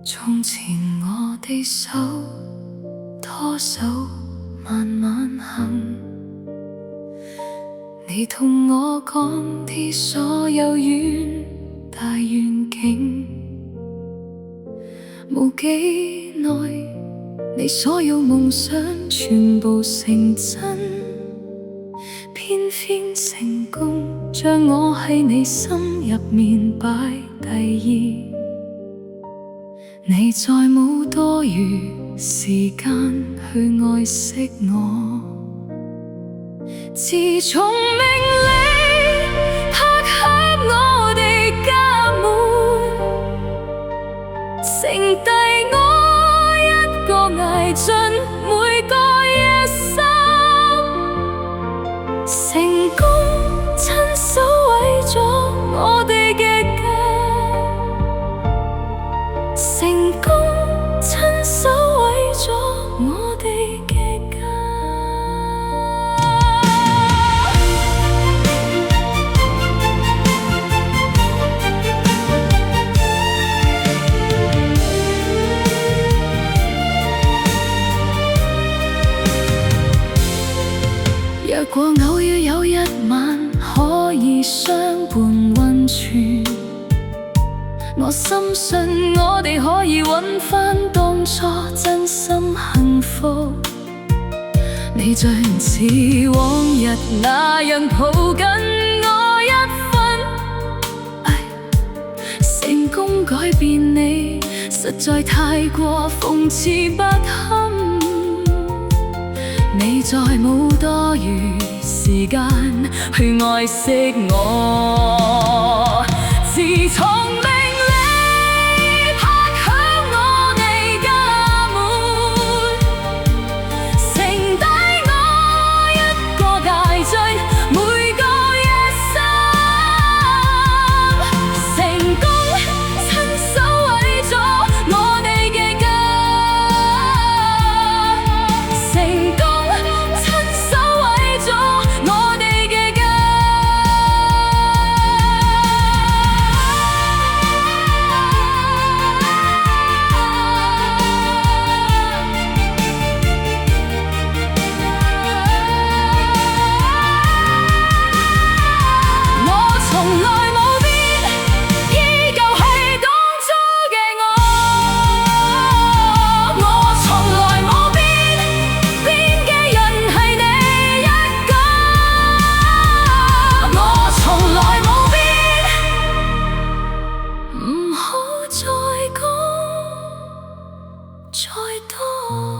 從前我哋手拖手慢慢行，你同我講啲所有遠大願景，冇幾耐你所有夢想全部成真，偏偏成功將我喺你心入面擺第二。你再冇多餘時間去愛惜我，自從命你拍響我哋家門，剩低我一個捱盡每個夜深，成功親手毀咗我哋嘅家，成功親手毀咗我哋嘅家。若果偶遇有一晚可以相伴溫泉，我深信我哋可以搵返當初真心幸福。你像似往日那樣抱緊我一分，成功改變你實在太過諷刺不堪，你再冇多餘時間去愛惜我，自從再多